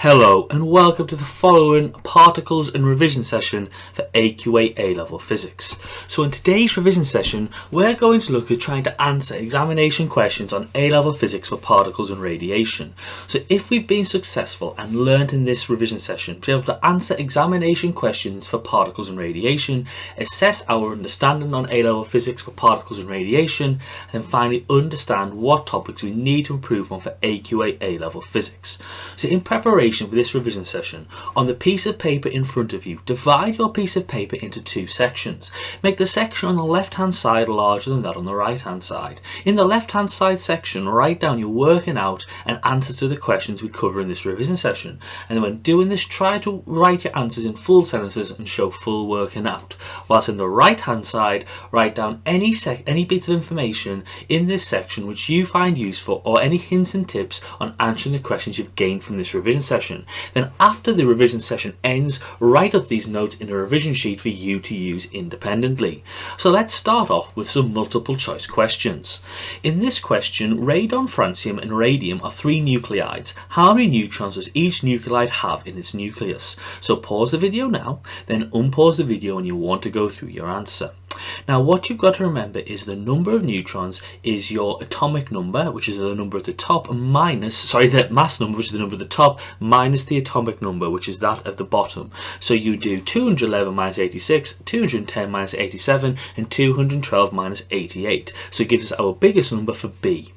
Hello and welcome to the following particles and revision session for AQA A-Level Physics. So in today's revision session we're going to look at trying to answer examination questions on A-Level Physics for particles and radiation. So if we've been successful and learned in this revision session to be able to answer examination questions for particles and radiation, assess our understanding on A-Level Physics for particles and radiation, and then finally understand what topics we need to improve on for AQA A-Level Physics. So in preparation for this revision session, on the piece of paper in front of you, divide your piece of paper into two sections. Make the section on the left hand side larger than that on the right hand side. In the left hand side section, write down your working out and answers to the questions we cover in this revision session. And then when doing this, try to write your answers in full sentences and show full working out. Whilst in the right hand side, write down any bits of information in this section which you find useful or any hints and tips on answering the questions you've gained from this revision session. Then after the revision session ends, write up these notes in a revision sheet for you to use independently. So let's start off with some multiple choice questions. In this question, radon, francium and radium are three nucleides. How many neutrons does each nuclide have in its nucleus? So pause the video now, then unpause the video when you want to go through your answer. Now what you've got to remember is the number of neutrons is your atomic number, which is the number at the top, minus, the mass number, which is the number at the top, minus the atomic number, which is that at the bottom. So you do 211 minus 86, 210 minus 87, and 212 minus 88. So it gives us our biggest number for B.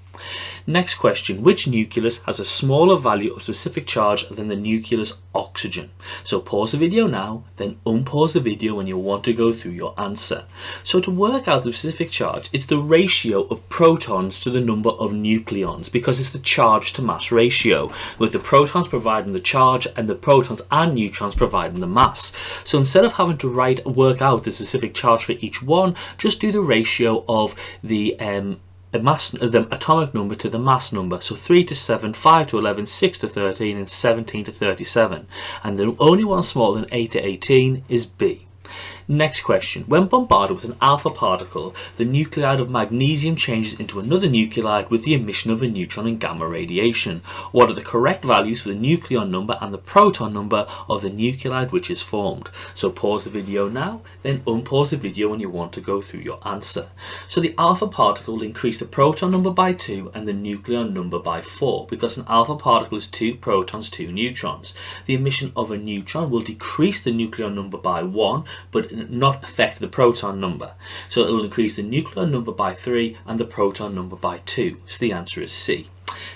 Next question, which nucleus has a smaller value of specific charge than the nucleus oxygen? So pause the video now, then unpause the video when you want to go through your answer. So to work out the specific charge, it's the ratio of protons to the number of nucleons, because it's the charge to mass ratio, with the protons providing the charge and the protons and neutrons providing the mass. So instead of having to work out the specific charge for each one, just do the ratio of the atomic number to the mass number. So 3 to 7, 5 to 11, 6 to 13 and 17 to 37. And the only one smaller than 8 to 18 is B. Next question. When bombarded with an alpha particle, the nuclide of magnesium changes into another nuclide with the emission of a neutron and gamma radiation. What are the correct values for the nucleon number and the proton number of the nuclide which is formed? So pause the video now, then unpause the video when you want to go through your answer. So the alpha particle will increase the proton number by 2 and the nucleon number by 4, because an alpha particle is 2 protons, 2 neutrons. The emission of a neutron will decrease the nucleon number by 1, but not affect the proton number. So it will increase the nucleon number by 3 and the proton number by 2. So the answer is C.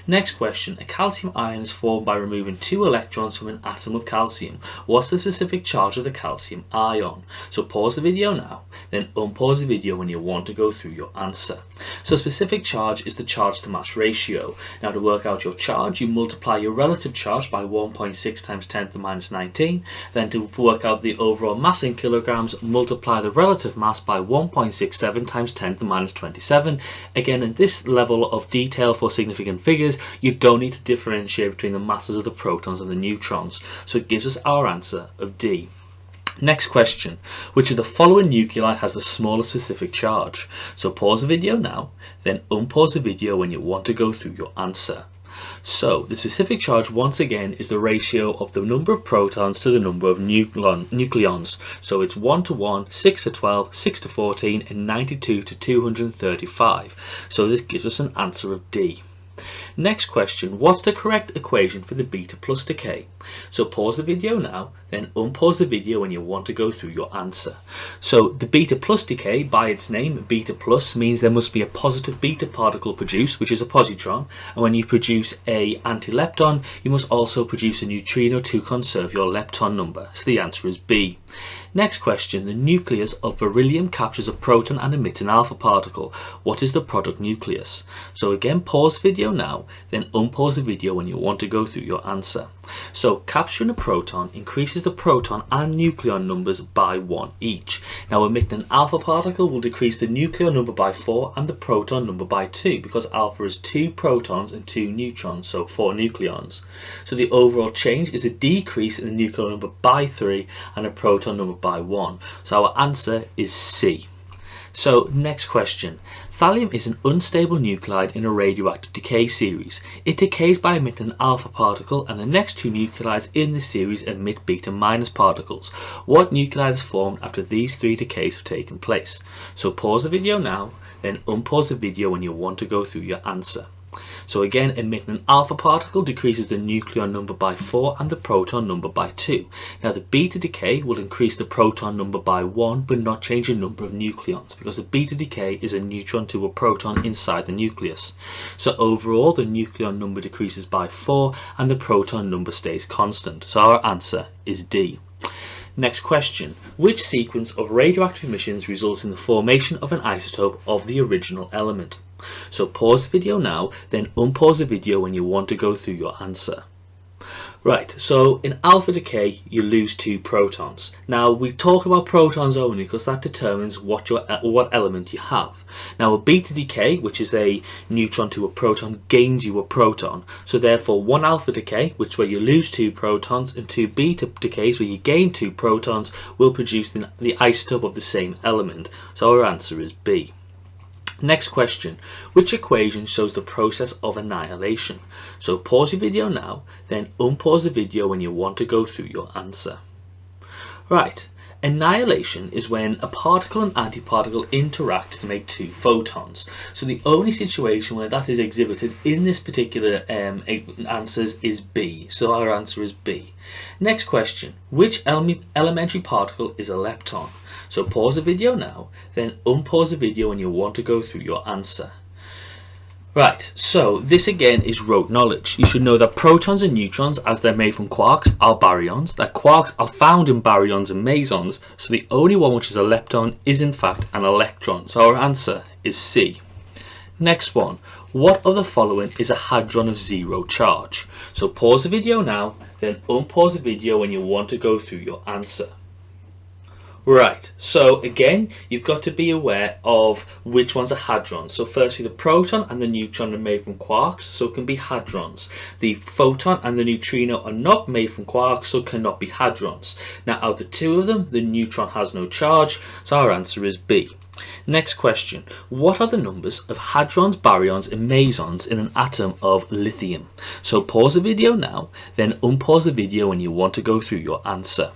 Next question. A calcium ion is formed by removing 2 electrons from an atom of calcium. What's the specific charge of the calcium ion? So pause the video now, then unpause the video when you want to go through your answer. So specific charge is the charge to mass ratio. Now to work out your charge, you multiply your relative charge by 1.6 times 10 to the minus 19. Then to work out the overall mass in kilograms, multiply the relative mass by 1.67 times 10 to the minus 27. Again, at this level of detail for significant figures, you don't need to differentiate between the masses of the protons and the neutrons. So it gives us our answer of D. Next question. Which of the following nuclei has the smallest specific charge? So pause the video now, then unpause the video when you want to go through your answer. So the specific charge once again is the ratio of the number of protons to the number of nucleons. So it's 1 to 1, 6 to 12, 6 to 14 and 92 to 235. So this gives us an answer of D. Next question, what's the correct equation for the beta plus decay? So pause the video now, then unpause the video when you want to go through your answer. So the beta plus decay, by its name, beta plus, means there must be a positive beta particle produced, which is a positron, and when you produce a anti-lepton, you must also produce a neutrino to conserve your lepton number. So the answer is B. Next question, the nucleus of beryllium captures a proton and emits an alpha particle. What is the product nucleus? So again, pause the video now, then unpause the video when you want to go through your answer. So capturing a proton increases the proton and nucleon numbers by 1 each. Now emitting an alpha particle will decrease the nucleon number by 4 and the proton number by 2, because alpha is 2 protons and 2 neutrons, so 4 nucleons. So the overall change is a decrease in the nucleon number by 3 and a proton number by 1. So our answer is C. So next question. Thallium is an unstable nuclide in a radioactive decay series. It decays by emitting an alpha particle, and the next two nuclides in this series emit beta minus particles. What nuclide is formed after these three decays have taken place? So pause the video now, then unpause the video when you want to go through your answer. So again, emitting an alpha particle decreases the nucleon number by 4 and the proton number by 2. Now the beta decay will increase the proton number by 1 but not change the number of nucleons, because the beta decay is a neutron to a proton inside the nucleus. So overall the nucleon number decreases by 4 and the proton number stays constant. So our answer is D. Next question. Which sequence of radioactive emissions results in the formation of an isotope of the original element? So pause the video now, then unpause the video when you want to go through your answer. Right, so in alpha decay you lose 2 protons. Now we talk about protons only because that determines what element you have. Now a beta decay, which is a neutron to a proton, gains you a proton. So therefore one alpha decay, which is where you lose 2 protons, and 2 beta decays where you gain 2 protons, will produce the isotope of the same element. So our answer is B. Next question. Which equation shows the process of annihilation? So pause your video now, then unpause the video when you want to go through your answer. Right, annihilation is when a particle and antiparticle interact to make 2 photons. So the only situation where that is exhibited in this particular answers is B. So our answer is B. Next question. Which elementary particle is a lepton? So pause the video now, then unpause the video when you want to go through your answer. Right, so this again is rote knowledge. You should know that protons and neutrons, as they're made from quarks, are baryons, that quarks are found in baryons and mesons, so the only one which is a lepton is in fact an electron. So our answer is C. Next one. What of the following is a hadron of 0 charge? So pause the video now, then unpause the video when you want to go through your answer. Right, so again, you've got to be aware of which one's a hadron. So firstly, the proton and the neutron are made from quarks, so it can be hadrons. The photon and the neutrino are not made from quarks, so cannot be hadrons. Now, out of the two of them, the neutron has no charge, so our answer is B. Next question. What are the numbers of hadrons, baryons and mesons in an atom of lithium? So pause the video now, then unpause the video when you want to go through your answer.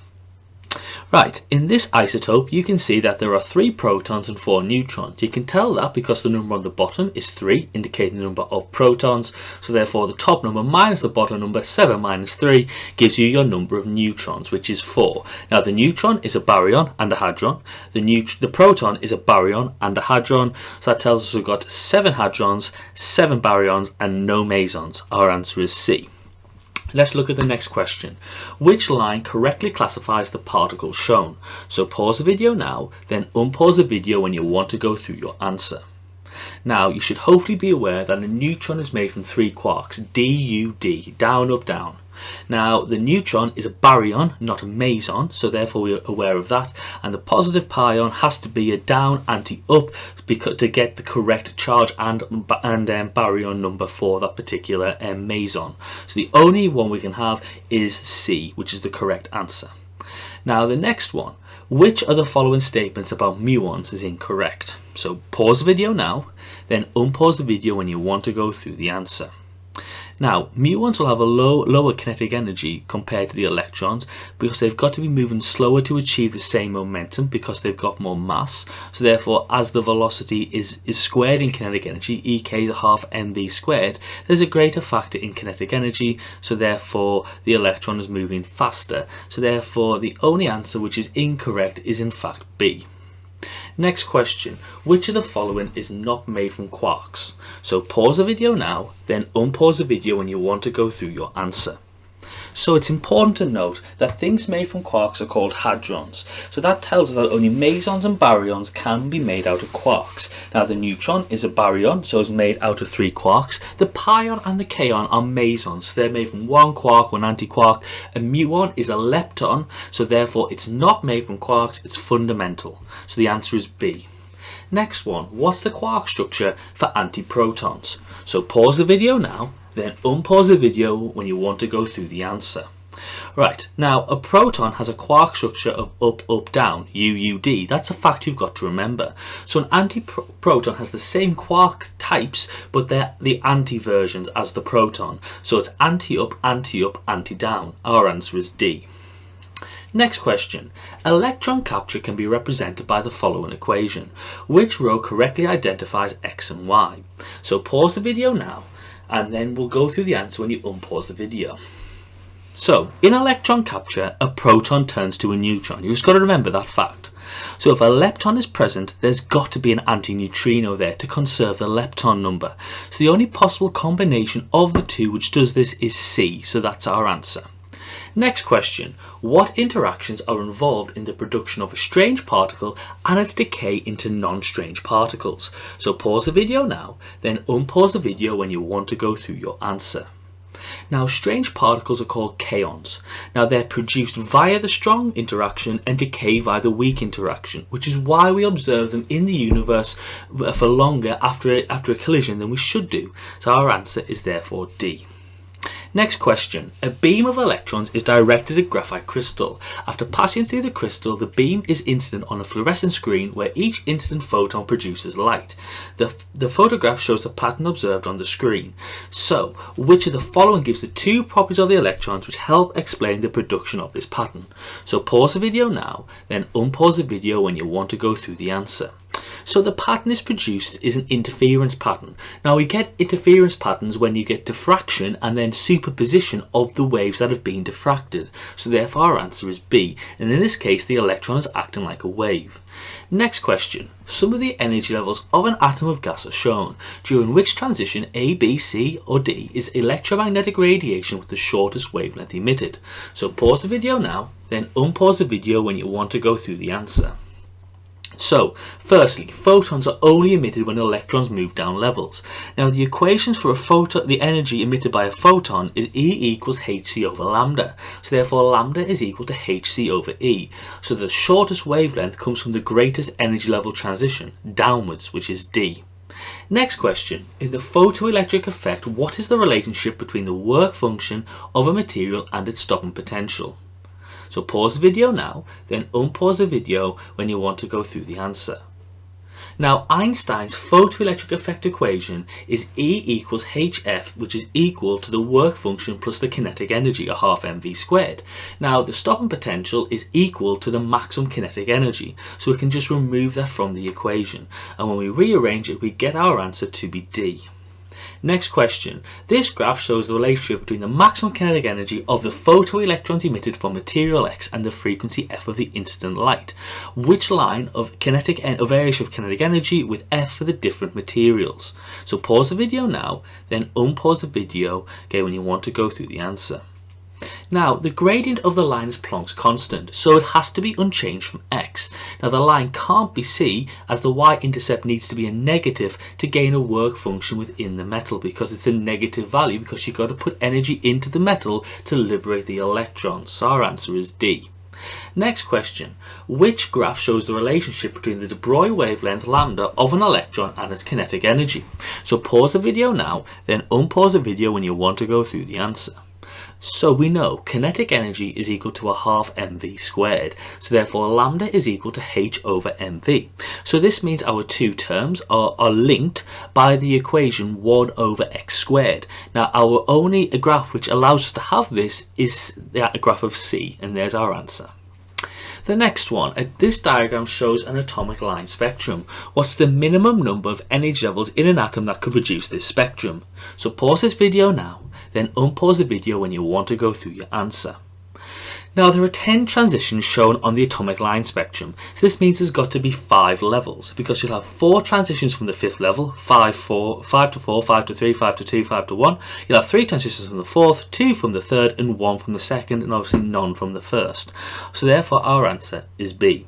Right, in this isotope you can see that there are 3 protons and 4 neutrons. You can tell that because the number on the bottom is 3, indicating the number of protons, so therefore the top number minus the bottom number, 7 minus 3, gives you your number of neutrons, which is 4. Now the neutron is a baryon and a hadron, the proton is a baryon and a hadron, so that tells us we've got 7 hadrons, 7 baryons and no mesons. Our answer is C. Let's look at the next question. Which line correctly classifies the particles shown? So pause the video now, then unpause the video when you want to go through your answer. Now you should hopefully be aware that a neutron is made from 3 quarks, D-U-D, down, up, down. Now the neutron is a baryon, not a meson, so therefore we're aware of that, and the positive pion has to be a down, anti-up, to get the correct charge and baryon number for that particular meson. So the only one we can have is C, which is the correct answer. Now the next one. Which of the following statements about muons is incorrect? So pause the video now, then unpause the video when you want to go through the answer. Now, muons will have a lower kinetic energy compared to the electrons because they've got to be moving slower to achieve the same momentum because they've got more mass. So therefore, as the velocity is squared in kinetic energy, Ek is a half mv squared, there's a greater factor in kinetic energy, so therefore the electron is moving faster. So therefore, the only answer which is incorrect is in fact B. Next question. Which of the following is not made from quarks? So pause the video now, then unpause the video when you want to go through your answer. So it's important to note that things made from quarks are called hadrons. So that tells us that only mesons and baryons can be made out of quarks. Now the neutron is a baryon, so it's made out of 3 quarks. The pion and the kaon are mesons, so they're made from 1 quark, 1 antiquark. A muon is a lepton, so therefore it's not made from quarks, it's fundamental. So the answer is B. Next one, what's the quark structure for antiprotons? So pause the video now, then unpause the video when you want to go through the answer. Right, now a proton has a quark structure of up, up, down, UUD. That's a fact you've got to remember. So an anti-proton has the same quark types, but they're the anti-versions as the proton. So it's anti-up, anti-up, anti-down. Our answer is D. Next question. Electron capture can be represented by the following equation. Which row correctly identifies X and Y? So pause the video now, and then we'll go through the answer when you unpause the video. So, in electron capture, a proton turns to a neutron. You've just got to remember that fact. So if a lepton is present, there's got to be an antineutrino there to conserve the lepton number. So the only possible combination of the two which does this is C. So that's our answer. Next question. What interactions are involved in the production of a strange particle and its decay into non-strange particles? So pause the video now, then unpause the video when you want to go through your answer. Now, strange particles are called kaons. Now, they're produced via the strong interaction and decay via the weak interaction, which is why we observe them in the universe for longer after a collision than we should do. So our answer is therefore D. Next question. A beam of electrons is directed at graphite crystal. After passing through the crystal, the beam is incident on a fluorescent screen where each incident photon produces light. The photograph shows the pattern observed on the screen. So, which of the following gives the two properties of the electrons which help explain the production of this pattern? So pause the video now, then unpause the video when you want to go through the answer. So the pattern is produced is an interference pattern. Now we get interference patterns when you get diffraction and then superposition of the waves that have been diffracted. So therefore our answer is B, and in this case the electron is acting like a wave. Next question. Some of the energy levels of an atom of gas are shown, during which transition A, B, C or D is electromagnetic radiation with the shortest wavelength emitted. So pause the video now, then unpause the video when you want to go through the answer. So, firstly, photons are only emitted when electrons move down levels. Now, the equations for the energy emitted by a photon is E equals hc over lambda. So, therefore, lambda is equal to hc over E. So, the shortest wavelength comes from the greatest energy level transition, downwards, which is D. Next question. In the photoelectric effect, what is the relationship between the work function of a material and its stopping potential? So pause the video now, then unpause the video when you want to go through the answer. Now, Einstein's photoelectric effect equation is E equals hf, which is equal to the work function plus the kinetic energy, a half mv squared. Now, the stopping potential is equal to the maximum kinetic energy, so we can just remove that from the equation. And when we rearrange it, we get our answer to be D. Next question. This graph shows the relationship between the maximum kinetic energy of the photoelectrons emitted from material X and the frequency f of the incident light. Which line of variation of kinetic energy with f for the different materials? So pause the video now, then unpause the video when you want to go through the answer. Now, the gradient of the line is Planck's constant, so it has to be unchanged from x. Now, the line can't be c, as the y-intercept needs to be a negative to gain a work function within the metal, because it's a negative value, because you've got to put energy into the metal to liberate the electrons. So our answer is D. Next question. Which graph shows the relationship between the de Broglie wavelength lambda of an electron and its kinetic energy? So pause the video now, then unpause the video when you want to go through the answer. So we know kinetic energy is equal to a half mv squared, so therefore lambda is equal to h over mv. So this means our two terms are linked by the equation 1 over x squared. Now our only graph which allows us to have this is the graph of C, and there's our answer. The next one. This diagram shows an atomic line spectrum. What's the minimum number of energy levels in an atom that could produce this spectrum? So pause this video now, then unpause the video when you want to go through your answer. Now, there are 10 transitions shown on the atomic line spectrum, so this means there's got to be 5 levels, because you'll have 4 transitions from the 5th level, 5 to 4, 5 to 3, 5 to 2, 5 to 1. You'll have 3 transitions from the 4th, 2 from the 3rd, and 1 from the 2nd, and obviously none from the 1st. So therefore our answer is B.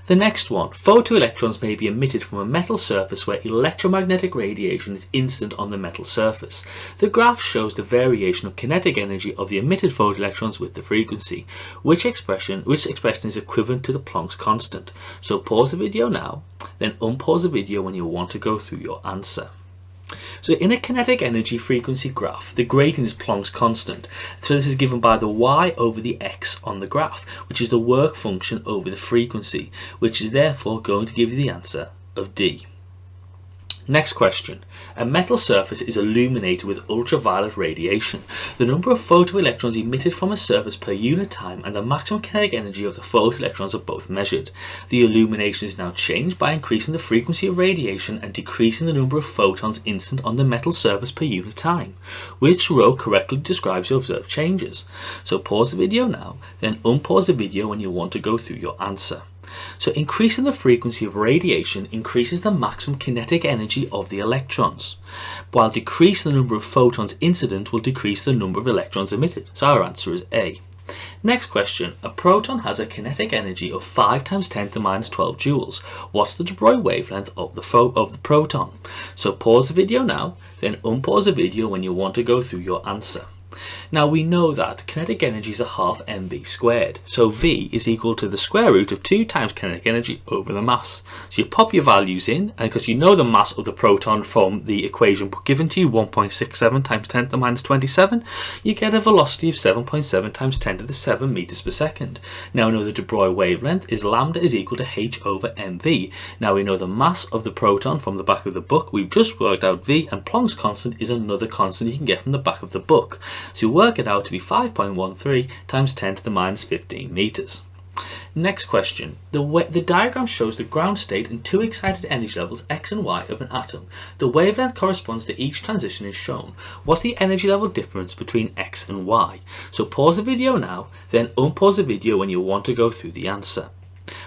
The next one, photoelectrons may be emitted from a metal surface where electromagnetic radiation is incident on the metal surface. The graph shows the variation of kinetic energy of the emitted photoelectrons with the frequency, which expression is equivalent to the Planck's constant. So pause the video now, then unpause the video when you want to go through your answer. So in a kinetic energy frequency graph, the gradient is Planck's constant. So this is given by the y over the x on the graph, which is the work function over the frequency, which is therefore going to give you the answer of D. Next question. A metal surface is illuminated with ultraviolet radiation. The number of photoelectrons emitted from a surface per unit time and the maximum kinetic energy of the photoelectrons are both measured. The illumination is now changed by increasing the frequency of radiation and decreasing the number of photons incident on the metal surface per unit time. Which row correctly describes the observed changes? So pause the video now, then unpause the video when you want to go through your answer. So increasing the frequency of radiation increases the maximum kinetic energy of the electrons, while decreasing the number of photons incident will decrease the number of electrons emitted. So our answer is A. Next question. A proton has a kinetic energy of 5 × 10⁻12 joules. What's the de Broglie wavelength of the proton? So pause the video now, then unpause the video when you want to go through your answer. Now we know that kinetic energy is a half mv squared, so V is equal to the square root of 2 times kinetic energy over the mass. So you pop your values in, and because you know the mass of the proton from the equation given to you, 1.67 × 10⁻27, you get a velocity of 7.7 × 10⁷ meters per second. Now we know the de Broglie wavelength is lambda is equal to h over mv. Now we know the mass of the proton from the back of the book. We've just worked out V, and Planck's constant is another constant you can get from the back of the book. So you work it out to be 5.13 × 10⁻15 meters. Next question. The diagram shows the ground state and 2 excited energy levels x and y of an atom. The wavelength corresponds to each transition is shown. What's the energy level difference between x and y? So pause the video now, then unpause the video when you want to go through the answer.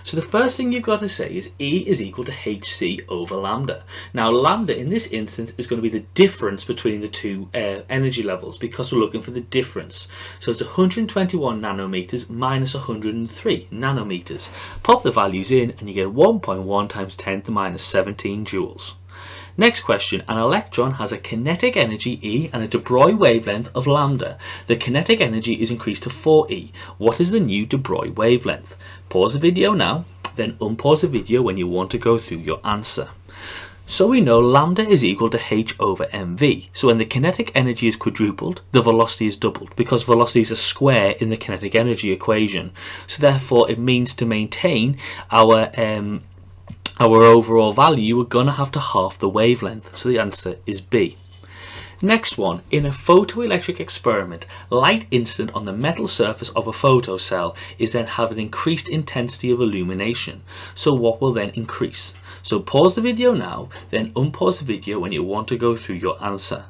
So the first thing you've got to say is E is equal to hc over lambda. Now lambda in this instance is going to be the difference between the two energy levels, because we're looking for the difference. So it's 121 nanometers minus 103 nanometers. Pop the values in and you get 1.1 × 10⁻17 joules. Next question. An electron has a kinetic energy E and a de Broglie wavelength of lambda. The kinetic energy is increased to 4E. What is the new de Broglie wavelength? Pause the video now, then unpause the video when you want to go through your answer. So we know lambda is equal to h over mv. So when the kinetic energy is quadrupled, the velocity is doubled, because velocity is a square in the kinetic energy equation. So therefore it means to maintain our overall value, we're going to have to half the wavelength. So the answer is B. Next one. In a photoelectric experiment, light incident on the metal surface of a photocell is then have an increased intensity of illumination. So what will then increase? So pause the video now, then unpause the video when you want to go through your answer.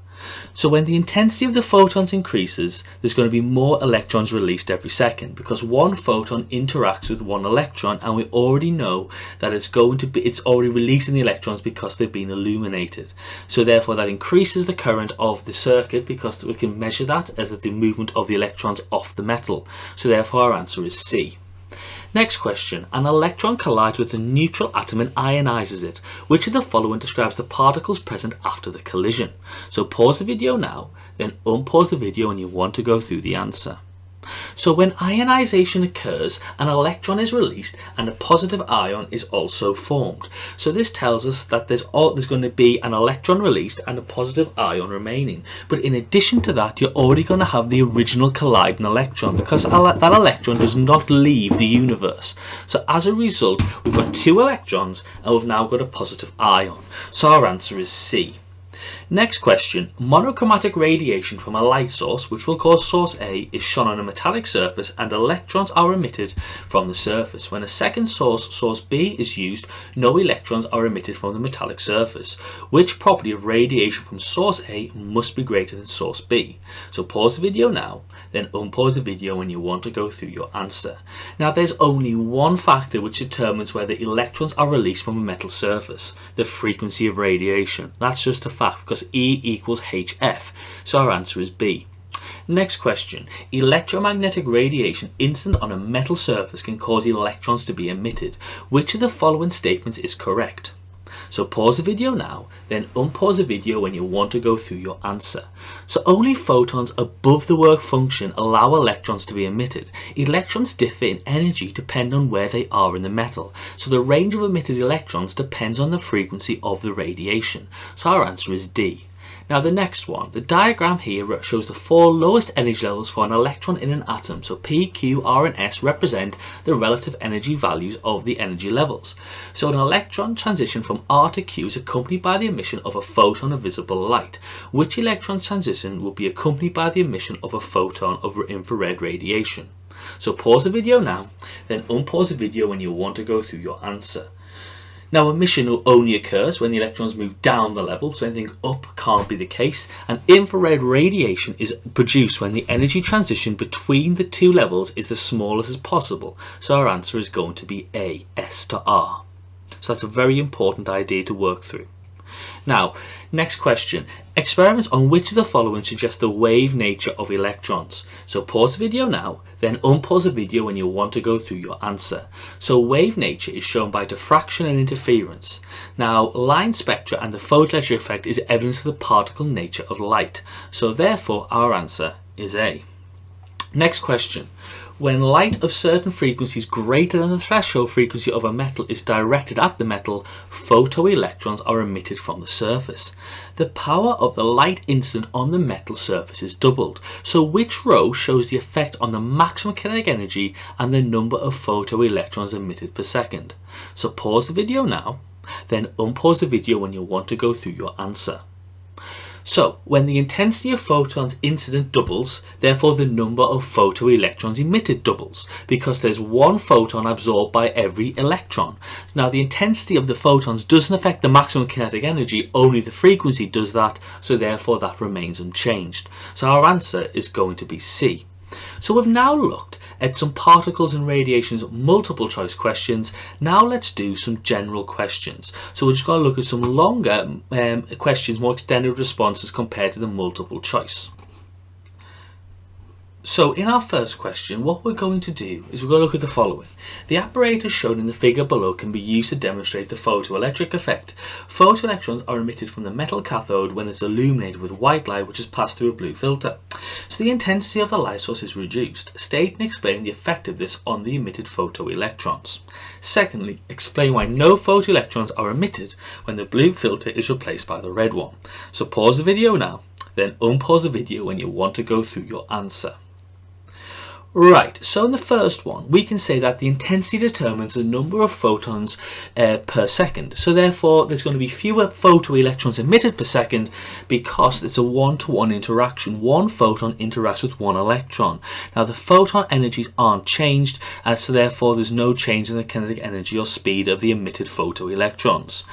So when the intensity of the photons increases, there's going to be more electrons released every second, because one photon interacts with one electron, and we already know that it's already releasing the electrons because they've been illuminated. So therefore that increases the current of the circuit, because we can measure that as the movement of the electrons off the metal. So therefore our answer is C. Next question. An electron collides with a neutral atom and ionizes it. Which of the following describes the particles present after the collision? So pause the video now, then unpause the video when you want to go through the answer. So when ionization occurs, an electron is released and a positive ion is also formed. So this tells us that there's going to be an electron released and a positive ion remaining. But in addition to that, you're already going to have the original colliding electron, because that electron does not leave the universe. So as a result, we've got 2 electrons and we've now got a positive ion. So our answer is C. Next question. Monochromatic radiation from a light source, which we'll call source A, is shone on a metallic surface and electrons are emitted from the surface. When a second source B, is used, no electrons are emitted from the metallic surface. Which property of radiation from source A must be greater than source B? So pause the video now, then unpause the video when you want to go through your answer. Now there's only one factor which determines whether electrons are released from a metal surface: the frequency of radiation. That's just a fact, because E equals HF. So our answer is B. Next question. Electromagnetic radiation incident on a metal surface can cause electrons to be emitted. Which of the following statements is correct? So pause the video now, then unpause the video when you want to go through your answer. So only photons above the work function allow electrons to be emitted. Electrons differ in energy depending on where they are in the metal. So the range of emitted electrons depends on the frequency of the radiation. So our answer is D. Now the next one, the diagram here shows the 4 lowest energy levels for an electron in an atom. So P, Q, R and S represent the relative energy values of the energy levels. So an electron transition from R to Q is accompanied by the emission of a photon of visible light. Which electron transition will be accompanied by the emission of a photon of infrared radiation? So pause the video now, then unpause the video when you want to go through your answer. Now emission only occurs when the electrons move down the level, so anything up can't be the case, and infrared radiation is produced when the energy transition between the two levels is the smallest as possible, so our answer is going to be A, S to R. So that's a very important idea to work through. Now, next question. Experiments on which of the following suggest the wave nature of electrons? So pause the video now, then unpause the video when you want to go through your answer. So wave nature is shown by diffraction and interference. Now, line spectra and the photoelectric effect is evidence of the particle nature of light. So therefore, our answer is A. Next question. When light of certain frequencies greater than the threshold frequency of a metal is directed at the metal, photoelectrons are emitted from the surface. The power of the light incident on the metal surface is doubled. So which row shows the effect on the maximum kinetic energy and the number of photoelectrons emitted per second? So pause the video now, then unpause the video when you want to go through your answer. So, when the intensity of photons incident doubles, therefore the number of photoelectrons emitted doubles, because there's one photon absorbed by every electron. Now, the intensity of the photons doesn't affect the maximum kinetic energy, only the frequency does that, so therefore that remains unchanged. So our answer is going to be C. So we've now looked at some particles and radiations multiple choice questions. Now let's do some general questions. So we're just going to look at some longer questions, more extended responses compared to the multiple choice. So in our first question, what we're going to do is we're going to look at the following. The apparatus shown in the figure below can be used to demonstrate the photoelectric effect. Photoelectrons are emitted from the metal cathode when it's illuminated with white light which is passed through a blue filter. So the intensity of the light source is reduced. State and explain the effect of this on the emitted photoelectrons. Secondly, explain why no photoelectrons are emitted when the blue filter is replaced by the red one. So pause the video now, then unpause the video when you want to go through your answer. Right, so in the first one, we can say that the intensity determines the number of photons per second. So therefore, there's going to be fewer photoelectrons emitted per second because it's a one-to-one interaction. One photon interacts with one electron. Now, the photon energies aren't changed, so therefore there's no change in the kinetic energy or speed of the emitted photoelectrons.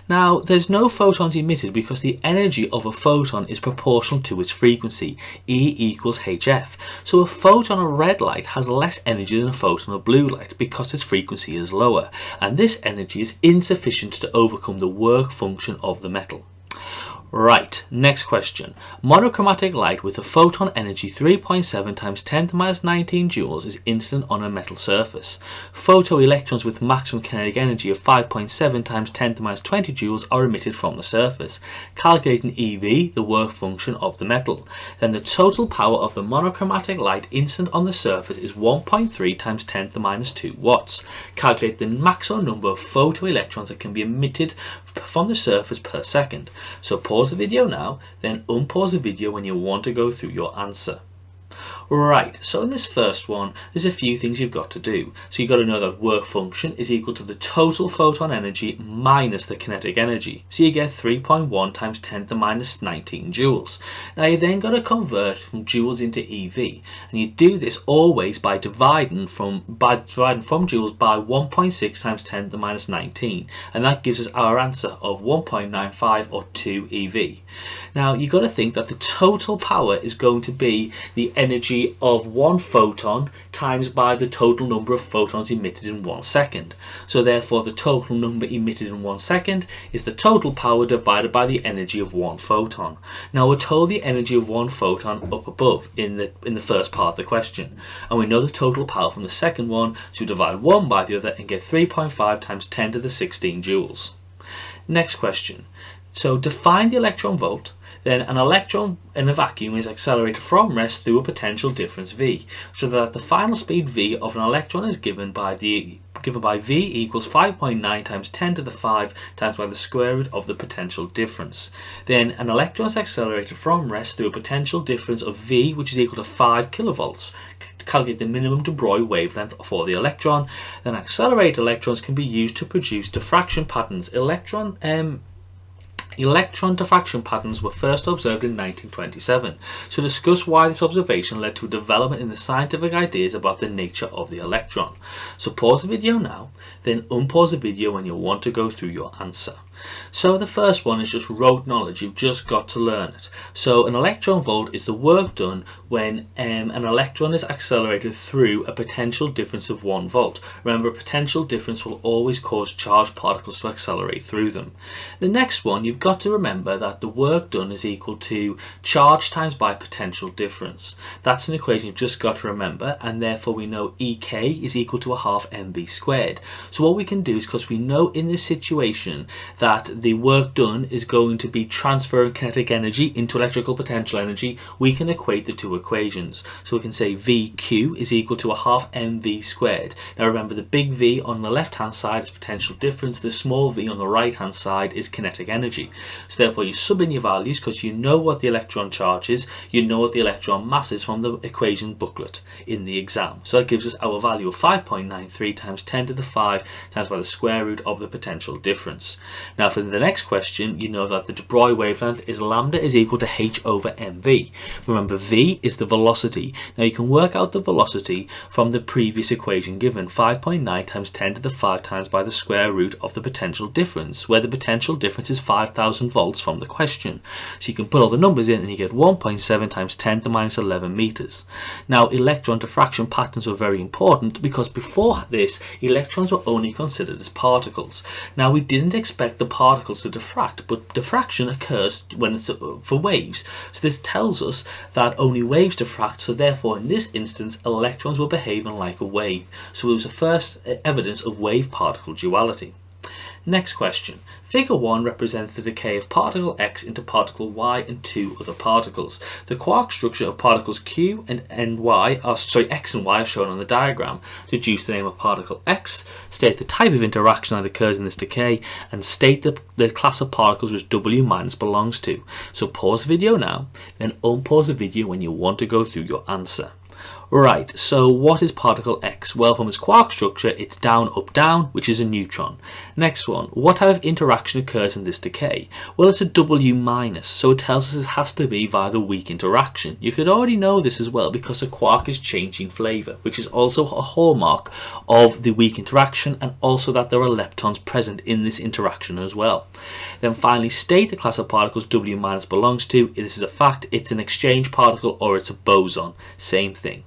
Now, there's no photons emitted because the energy of a photon is proportional to its frequency, E equals hf. So a photon of red light has less energy than a photon of blue light because its frequency is lower, and this energy is insufficient to overcome the work function of the metal. Right, next question. Monochromatic light with a photon energy 3.7 times 10 to minus 19 joules is incident on a metal surface. Photoelectrons with maximum kinetic energy of 5.7 times 10 to minus 20 joules are emitted from the surface. Calculating EV, the work function of the metal. Then the total power of the monochromatic light incident on the surface is 1.3 times 10 to the minus 2 watts. Calculate the maximum number of photoelectrons that can be emitted from the surface per second. So pause the video now, then unpause the video when you want to go through your answer. Right, so in this first one, there's a few things you've got to do. So you've got to know that work function is equal to the total photon energy minus the kinetic energy. So you get 3.1 times 10 to the minus 19 joules. Now you then got to convert from joules into EV, and you do this always by dividing from joules by 1.6 times 10 to the minus 19, and that gives us our answer of 1.95 or 2 EV. Now you've got to think that the total power is going to be the energy of one photon times by the total number of photons emitted in 1 second. So therefore the total number emitted in 1 second is the total power divided by the energy of one photon. Now we're told the energy of one photon up above in the first part of the question, and we know the total power from the second one, so we divide one by the other and get 3.5 times 10 to the 16 joules. Next question. So define the electron volt. Then an electron in a vacuum is accelerated from rest through a potential difference v, so that the final speed v of an electron is given by v equals 5.9 times 10 to the 5 times by the square root of the potential difference. Then an electron is accelerated from rest through a potential difference of v, which is equal to 5 kilovolts. Calculate the minimum de Broglie wavelength for the electron. Then accelerated electrons can be used to produce diffraction patterns. Electron diffraction patterns were first observed in 1927. So discuss why this observation led to a development in the scientific ideas about the nature of the electron. So pause the video now, then unpause the video when you want to go through your answer. So the first one is just rote knowledge, you've just got to learn it. So an electron volt is the work done when an electron is accelerated through a potential difference of 1 volt. Remember, a potential difference will always cause charged particles to accelerate through them. The next one, you've got to remember that the work done is equal to charge times by potential difference. That's an equation you've just got to remember, and therefore we know EK is equal to a half mv squared. So what we can do is, because we know in this situation that the work done is going to be transferring kinetic energy into electrical potential energy, we can equate the two equations. So we can say VQ is equal to a half mv squared. Now remember, the big V on the left hand side is potential difference, the small v on the right hand side is kinetic energy. So therefore you sub in your values, because you know what the electron charge is, you know what the electron mass is from the equation booklet in the exam. So that gives us our value of 5.93 times 10 to the 5 times by the square root of the potential difference. Now for the next question, you know that the de Broglie wavelength is lambda is equal to h over mv. Remember, v is the velocity. Now you can work out the velocity from the previous equation given, 5.9 times 10 to the 5 times by the square root of the potential difference, where the potential difference is 5,000 volts from the question. So you can put all the numbers in and you get 1.7 times 10 to the minus 11 meters. Now electron diffraction patterns were very important, because before this electrons were only considered as particles. Now we didn't expect the particles to diffract, but diffraction occurs when it's for waves. So this tells us that only waves diffract, so therefore in this instance electrons were behaving like a wave. So it was the first evidence of wave-particle duality. Next question. Figure 1 represents the decay of particle X into particle Y and two other particles. The quark structure of particles Q and X and Y are shown on the diagram. Deduce the name of particle X, state the type of interaction that occurs in this decay, and state the class of particles which W minus belongs to. So pause the video now, then unpause the video when you want to go through your answer. Right, so what is particle X? Well, from its quark structure, it's down, up, down, which is a neutron. Next one, what type of interaction occurs in this decay? Well, it's a W minus, so it tells us it has to be via the weak interaction. You could already know this as well, because a quark is changing flavour, which is also a hallmark of the weak interaction, and also that there are leptons present in this interaction as well. Then finally, state the class of particles W minus belongs to. This is a fact, it's an exchange particle or it's a boson, same thing.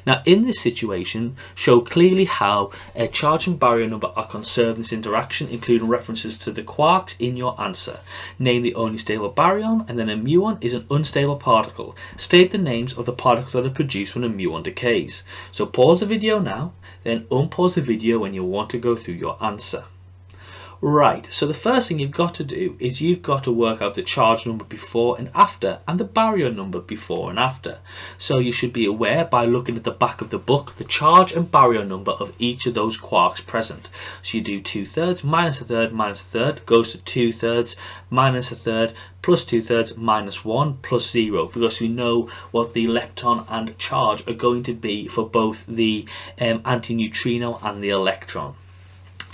Now in this situation, show clearly how a charge and baryon number are conserved in this interaction, including references to the quarks in your answer. Name the only stable baryon, and then a muon is an unstable particle. State the names of the particles that are produced when a muon decays. So pause the video now, then unpause the video when you want to go through your answer. Right, so the first thing you've got to do is you've got to work out the charge number before and after, and the baryon number before and after. So you should be aware, by looking at the back of the book, the charge and baryon number of each of those quarks present. So you do 2/3 minus a third minus a third goes to 2/3 minus a third plus 2/3 minus 1 plus 0, because we know what the lepton and charge are going to be for both the antineutrino and the electron.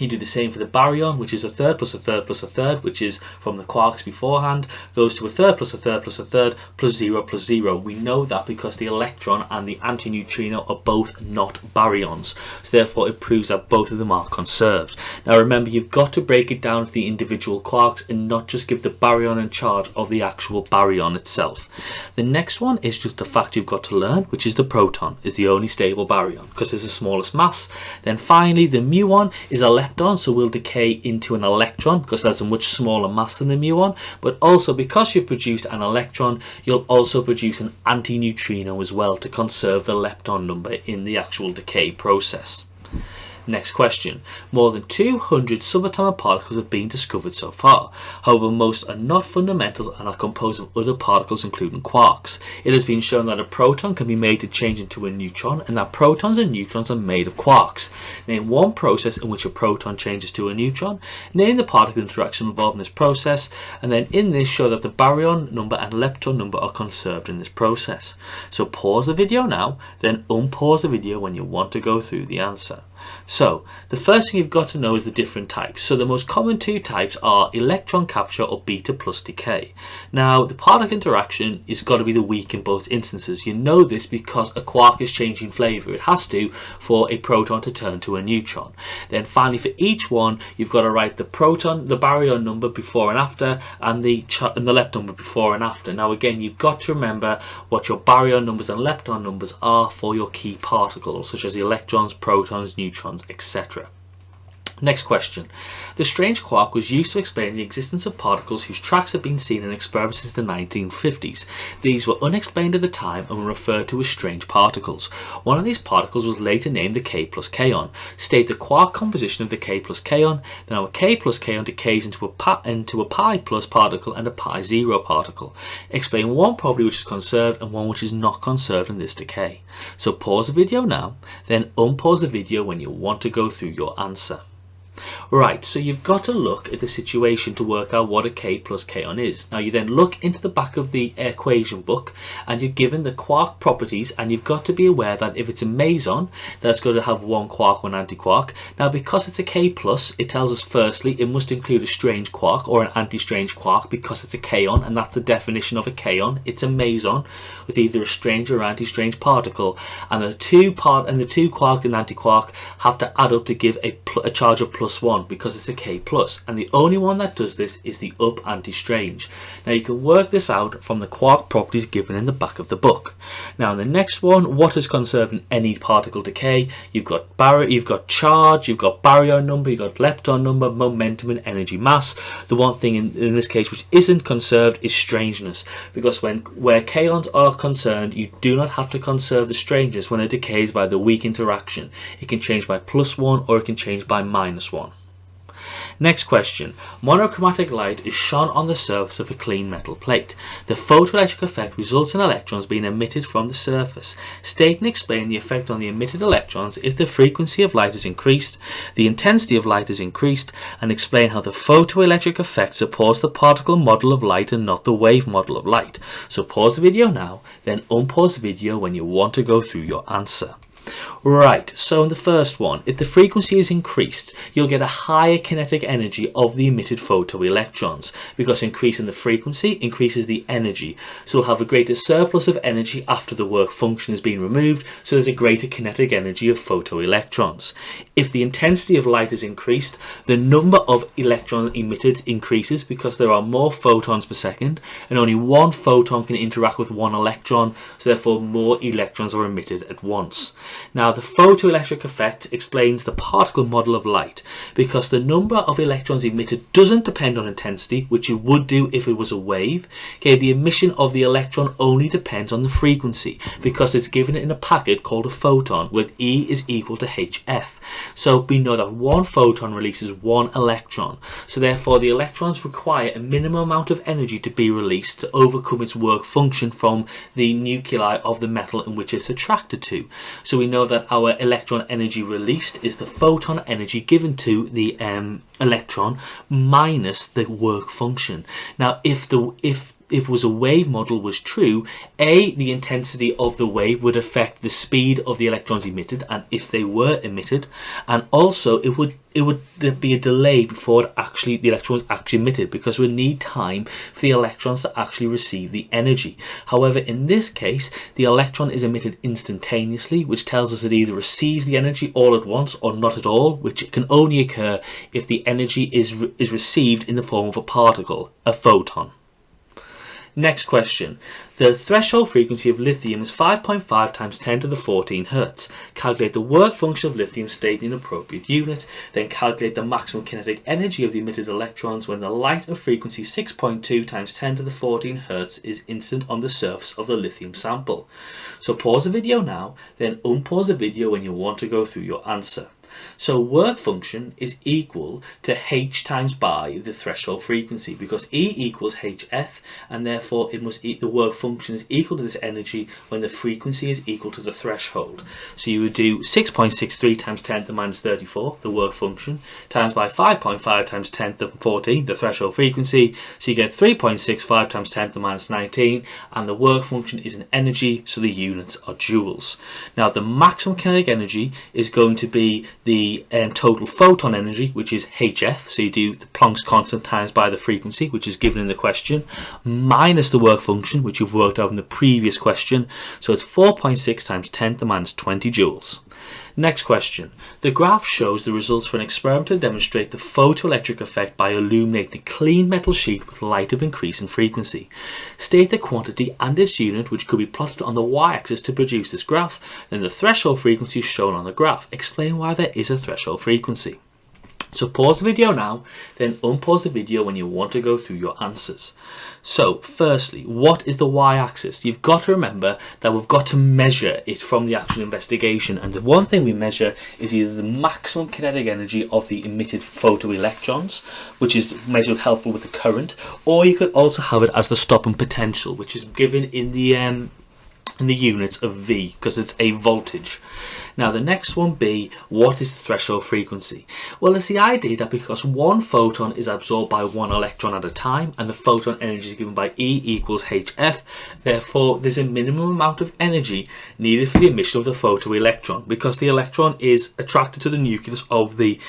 You do the same for the baryon, which is a third plus a third plus a third, which is from the quarks beforehand, goes to a third plus a third plus a third plus 0 plus 0. We know that because the electron and the antineutrino are both not baryons. So therefore it proves that both of them are conserved. Now remember, you've got to break it down to the individual quarks and not just give the baryon and charge of the actual baryon itself. The next one is just a fact you've got to learn, which is the proton is the only stable baryon because it's the smallest mass. Then finally, the muon is a lepton, so will decay into an electron because that's a much smaller mass than the muon, but also because you've produced an electron, you'll also produce an antineutrino as well to conserve the lepton number in the actual decay process. Next question. More than 200 subatomic particles have been discovered so far. However, most are not fundamental and are composed of other particles including quarks. It has been shown that a proton can be made to change into a neutron and that protons and neutrons are made of quarks. Name one process in which a proton changes to a neutron. Name the particle interaction involved in this process, and then in this show that the baryon number and lepton number are conserved in this process. So pause the video now, then unpause the video when you want to go through the answer. So the first thing you've got to know is the different types. So the most common two types are electron capture or beta plus decay. Now the particle interaction is got to be the weak in both instances. You know this because a quark is changing flavour. It has to for a proton to turn to a neutron. Then finally for each one you've got to write the proton, the baryon number before and after, and the lepton number before and after. Now again, you've got to remember what your baryon numbers and lepton numbers are for your key particles such as the electrons, protons, neutrons, etc. Next question. The strange quark was used to explain the existence of particles whose tracks have been seen in experiments since the 1950s. These were unexplained at the time and were referred to as strange particles. One of these particles was later named the K plus kaon. State the quark composition of the K plus kaon. Then our K plus kaon decays into a pi plus particle and a pi zero particle. Explain one property which is conserved and one which is not conserved in this decay. So pause the video now, then unpause the video when you want to go through your answer. Right, so you've got to look at the situation to work out what a K plus kaon is. Now you then look into the back of the equation book and you're given the quark properties, and you've got to be aware that if it's a meson, that's going to have one quark, one antiquark. Now because it's a K plus, it tells us firstly it must include a strange quark or an anti-strange quark because it's a kaon, and that's the definition of a kaon. It's a meson with either a strange or anti-strange particle, and the two quark and antiquark have to add up to give a charge of plus 1 because it's a K plus, and the only one that does this is the up anti-strange. Now you can work this out from the quark properties given in the back of the book. Now in the next one, what is conserved in any particle decay? You've got charge, you've got baryon number, you've got lepton number, momentum and energy mass. The one thing in this case which isn't conserved is strangeness, because where kaons are concerned, you do not have to conserve the strangeness when it decays by the weak interaction. It can change by plus 1 or it can change by minus 1. Next question. Monochromatic light is shone on the surface of a clean metal plate. The photoelectric effect results in electrons being emitted from the surface. State and explain the effect on the emitted electrons if the frequency of light is increased, the intensity of light is increased, and explain how the photoelectric effect supports the particle model of light and not the wave model of light. So pause the video now, then unpause the video when you want to go through your answer. Right, so in the first one, if the frequency is increased, you'll get a higher kinetic energy of the emitted photoelectrons, because increasing the frequency increases the energy. So we'll have a greater surplus of energy after the work function has been removed, so there's a greater kinetic energy of photoelectrons. If the intensity of light is increased, the number of electrons emitted increases because there are more photons per second, and only one photon can interact with one electron, so therefore more electrons are emitted at once. Now the photoelectric effect explains the particle model of light, because the number of electrons emitted doesn't depend on intensity, which it would do if it was a wave. Okay, the emission of the electron only depends on the frequency, because it's given in a packet called a photon, where E is equal to hf. So we know that one photon releases one electron, so therefore the electrons require a minimum amount of energy to be released to overcome its work function from the nuclei of the metal in which it's attracted to. So we know that our electron energy released is the photon energy given to the electron minus the work function. Now if it was a wave model was true, the intensity of the wave would affect the speed of the electrons emitted, and if they were emitted, and also it would be a delay before the electron was actually emitted, because we need time for the electrons to actually receive the energy. However, in this case, the electron is emitted instantaneously, which tells us it either receives the energy all at once or not at all, which can only occur if the energy is received in the form of a particle, a photon. Next question. The threshold frequency of lithium is 5.5 times 10 to the 14 Hz. Calculate the work function of lithium stated in an appropriate unit. Then calculate the maximum kinetic energy of the emitted electrons when the light of frequency 6.2 times 10 to the 14 Hz is incident on the surface of the lithium sample. So pause the video now, then unpause the video when you want to go through your answer. So work function is equal to h times by the threshold frequency, because E equals hf, and therefore it must the work function is equal to this energy when the frequency is equal to the threshold. So you would do 6.63 times 10 to the minus 34, the work function, times by 5.5 times 10 to the 14, the threshold frequency. So you get 3.65 times 10 to the minus 19, and the work function is an energy, so the units are joules. Now the maximum kinetic energy is going to be the total photon energy, which is hf, so you do the Planck's constant times by the frequency, which is given in the question, minus the work function, which you've worked out in the previous question, so it's 4.6 times 10 to the minus 20 joules. Next question. The graph shows the results for an experiment to demonstrate the photoelectric effect by illuminating a clean metal sheet with light of increasing frequency. State the quantity and its unit, which could be plotted on the y-axis to produce this graph. Then the threshold frequency is shown on the graph. Explain why there is a threshold frequency. So pause the video now, then unpause the video when you want to go through your answers. So firstly, what is the y-axis? You've got to remember that we've got to measure it from the actual investigation, and the one thing we measure is either the maximum kinetic energy of the emitted photoelectrons, which is measured helpful with the current, or you could also have it as the stopping potential, which is given in the units of V, because it's a voltage. Now the next one B, what is the threshold frequency? Well, it's the idea that because one photon is absorbed by one electron at a time, and the photon energy is given by E equals hf, therefore there's a minimum amount of energy needed for the emission of the photoelectron, because the electron is attracted to the nucleus of the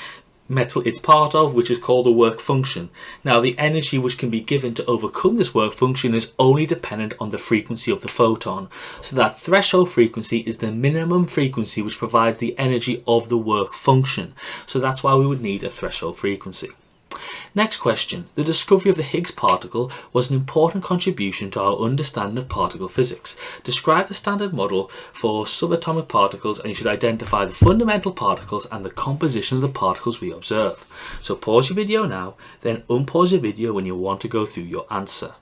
metal it's part of, which is called the work function. Now the energy which can be given to overcome this work function is only dependent on the frequency of the photon. So that threshold frequency is the minimum frequency which provides the energy of the work function. So that's why we would need a threshold frequency. Next question. The discovery of the Higgs particle was an important contribution to our understanding of particle physics. Describe the standard model for subatomic particles, and you should identify the fundamental particles and the composition of the particles we observe. So pause your video now, then unpause your video when you want to go through your answer.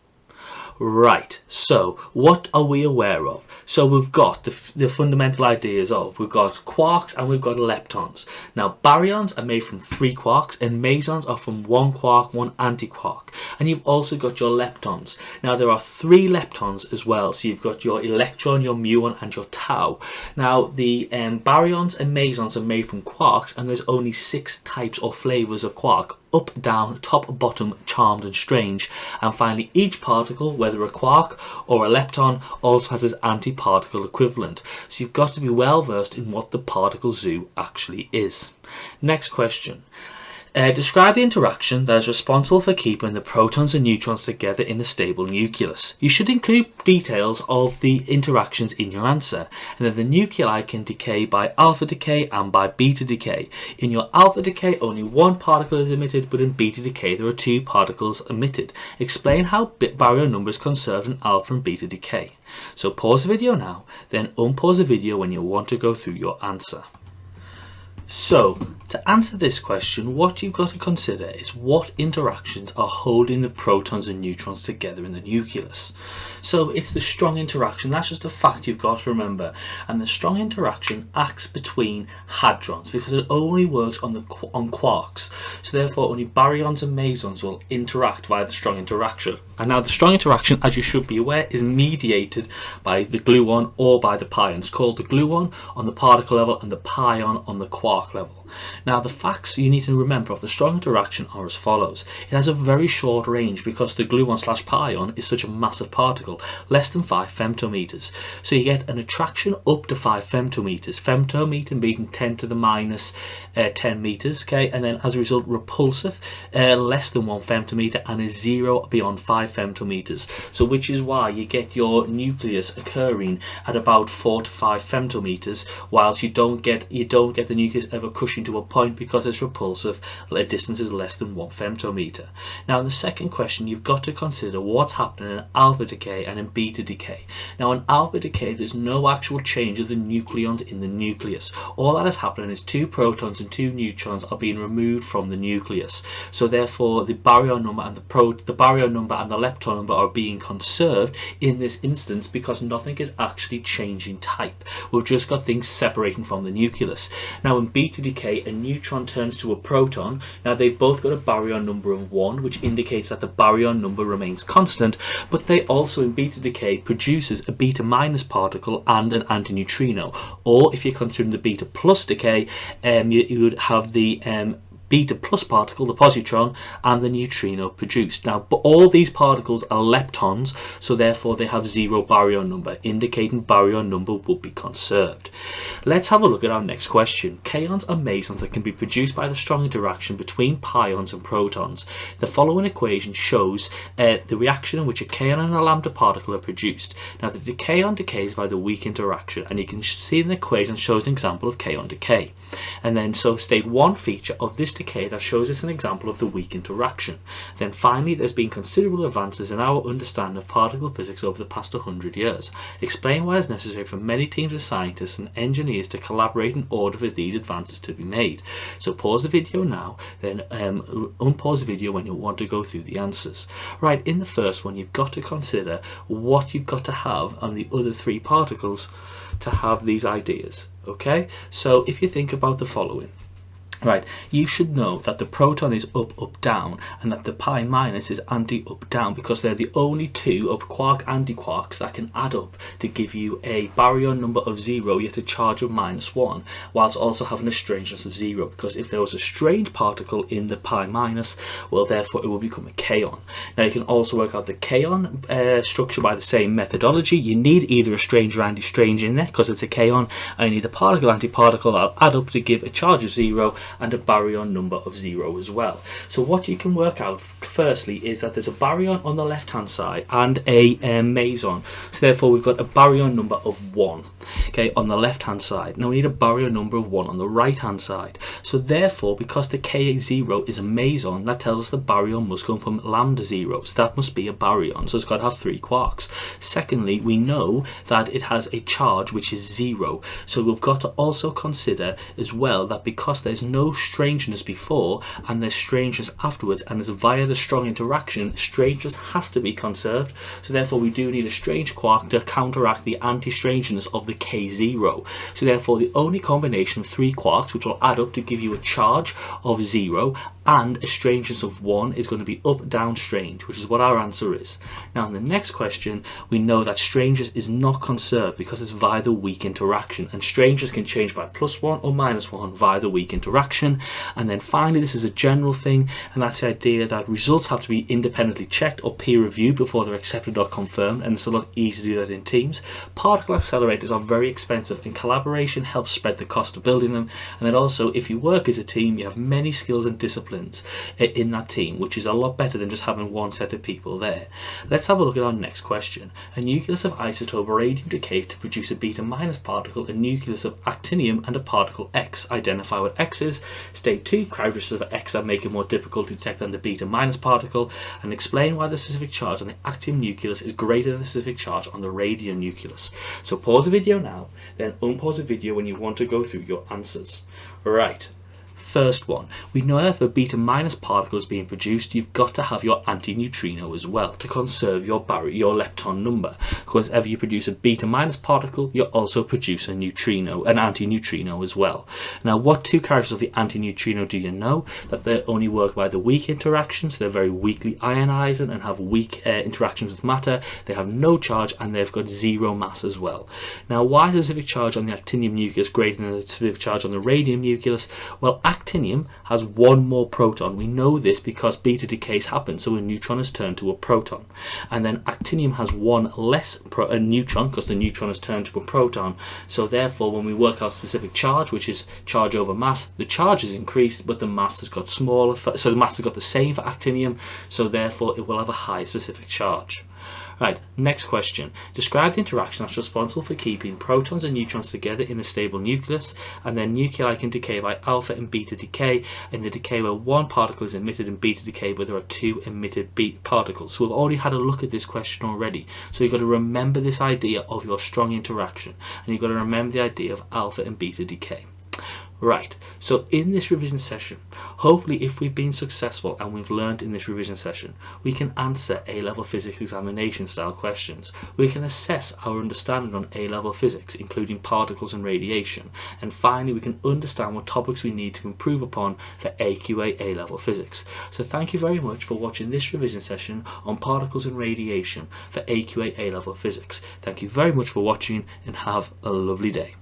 Right, so what are we aware of? So we've got the fundamental ideas of, we've got quarks and we've got leptons. Now baryons are made from 3 quarks, and mesons are from 1 quark, 1 antiquark. And you've also got your leptons. Now there are 3 leptons as well, so you've got your electron, your muon and your tau. Now the baryons and mesons are made from quarks, and there's only 6 types or flavours of quark: up, down, top, bottom, charmed and strange. And finally, each particle, whether a quark or a lepton, also has its antiparticle equivalent. So you've got to be well versed in what the particle zoo actually is. Next question. Describe the interaction that is responsible for keeping the protons and neutrons together in a stable nucleus. You should include details of the interactions in your answer, and then the nuclei can decay by alpha decay and by beta decay. In your alpha decay, only 1 particle is emitted, but in beta decay there are 2 particles emitted. Explain how baryon number is conserved in alpha and beta decay. So pause the video now, then unpause the video when you want to go through your answer. So, to answer this question, what you've got to consider is what interactions are holding the protons and neutrons together in the nucleus. So it's the strong interaction, that's just a fact you've got to remember. And the strong interaction acts between hadrons, because it only works on quarks. So therefore only baryons and mesons will interact via the strong interaction. And now the strong interaction, as you should be aware, is mediated by the gluon or by the pion. It's called the gluon on the particle level and the pion on the quark level. Now the facts you need to remember of the strong interaction are as follows. It has a very short range because the gluon/pion is such a massive particle, less than 5 femtometers. So you get an attraction up to 5 femtometers. Femtometer being 10 to the minus 10 meters, okay, and then as a result repulsive, less than 1 femtometer, and a 0 beyond 5 femtometers. So which is why you get your nucleus occurring at about 4 to 5 femtometers, whilst you don't get the nucleus ever crushing to a point because it's repulsive, the distance is less than 1 femtometer. Now in the second question, you've got to consider what's happening in alpha decay and in beta decay. Now in alpha decay, there's no actual change of the nucleons in the nucleus. All that is happening is 2 protons and 2 neutrons are being removed from the nucleus. So therefore the baryon number and the baryon number and the lepton number are being conserved in this instance because nothing is actually changing type. We've just got things separating from the nucleus. Now in beta decay, a neutron turns to a proton. Now they've both got a baryon number of 1, which indicates that the baryon number remains constant, but they also in beta decay produces a beta minus particle and an antineutrino. Or if you're considering the beta plus decay, you would have the beta plus particle, the positron, and the neutrino produced. Now, but all these particles are leptons, so therefore they have 0 baryon number, indicating baryon number would be conserved. Let's have a look at our next question. Kaons are mesons that can be produced by the strong interaction between pions and protons. The following equation shows the reaction in which a kaon and a lambda particle are produced. Now, the kaon decays by the weak interaction, and you can see an equation that shows an example of kaon decay. And then, so state one feature of this decay that shows us an example of the weak interaction. Then finally, there's been considerable advances in our understanding of particle physics over the past 100 years. Explain why it's necessary for many teams of scientists and engineers to collaborate in order for these advances to be made. So pause the video now, then unpause the video when you want to go through the answers. Right, in the first one, you've got to consider what you've got to have on the other 3 particles to have these ideas. Okay, so if you think about the following. Right, you should know that the proton is up, up, down, and that the pi minus is anti, up, down, because they're the only 2 of quark antiquarks that can add up to give you a baryon number of 0 yet a charge of -1, whilst also having a strangeness of 0, because if there was a strange particle in the pi minus, well, therefore it will become a kaon. Now you can also work out the kaon structure by the same methodology. You need either a strange or anti-strange in there because it's a kaon, and you need a particle antiparticle that'll add up to give a charge of 0 and a baryon number of 0 as well. So what you can work out firstly is that there's a baryon on the left hand side and a meson, so therefore we've got a baryon number of 1, okay, on the left hand side. Now we need a baryon number of 1 on the right hand side, so therefore because the Ka0 is a meson, that tells us the baryon must come from lambda 0, so that must be a baryon, so it's got to have 3 quarks. Secondly, we know that it has a charge which is 0, so we've got to also consider as well that because there's no strangeness before and there's strangeness afterwards, and it's via the strong interaction, strangeness has to be conserved, so therefore we do need a strange quark to counteract the anti-strangeness of the K0. So therefore the only combination of 3 quarks which will add up to give you a charge of 0 and a strangeness of 1 is going to be up, down, strange, which is what our answer is. Now in the next question, we know that strangeness is not conserved because it's via the weak interaction, and strangeness can change by +1 or -1 via the weak interaction. And then finally, this is a general thing, and that's the idea that results have to be independently checked or peer reviewed before they're accepted or confirmed, and it's a lot easier to do that in teams. Particle accelerators are very expensive, and collaboration helps spread the cost of building them. And then also, if you work as a team, you have many skills and disciplines in that team, which is a lot better than just having one set of people there. Let's have a look at our next question. A nucleus of isotope radium decays to produce a beta minus particle, a nucleus of actinium, and a particle X. Identify what X is. State 2 characteristics of X that make it more difficult to detect than the beta minus particle, and explain why the specific charge on the actinium nucleus is greater than the specific charge on the radium nucleus. So pause the video now, then unpause the video when you want to go through your answers. Right. First one, we know that if a beta minus particle is being produced, you've got to have your antineutrino as well to conserve your lepton number. Because if you produce a beta minus particle, you also produce a neutrino, an antineutrino as well. Now, what 2 characters of the antineutrino do you know? That they only work by the weak interactions, they're very weakly ionizing and have weak interactions with matter, they have no charge, and they've got 0 mass as well. Now, why is the specific charge on the actinium nucleus greater than the specific charge on the radium nucleus? Well, actinium has 1 more proton. We know this because beta decays happen, so a neutron is turned to a proton. And then actinium has 1 less a neutron because the neutron is turned to a proton. So therefore, when we work out specific charge, which is charge over mass, the charge is increased, but the mass has got smaller. So the mass has got the same for actinium, so therefore it will have a high specific charge. Right, next question. Describe the interaction that's responsible for keeping protons and neutrons together in a stable nucleus, and then nuclei can decay by alpha and beta decay, in the decay where 1 particle is emitted, and beta decay where there are 2 emitted particles. So we've already had a look at this question already. So you've got to remember this idea of your strong interaction, and you've got to remember the idea of alpha and beta decay. Right, so in this revision session, hopefully if we've been successful and we've learned in this revision session, we can answer A-level physics examination style questions. We can assess our understanding on A-level physics, including particles and radiation, and finally we can understand what topics we need to improve upon for AQA A-level physics. So thank you very much for watching this revision session on particles and radiation for AQA A-level physics. Thank you very much for watching and have a lovely day.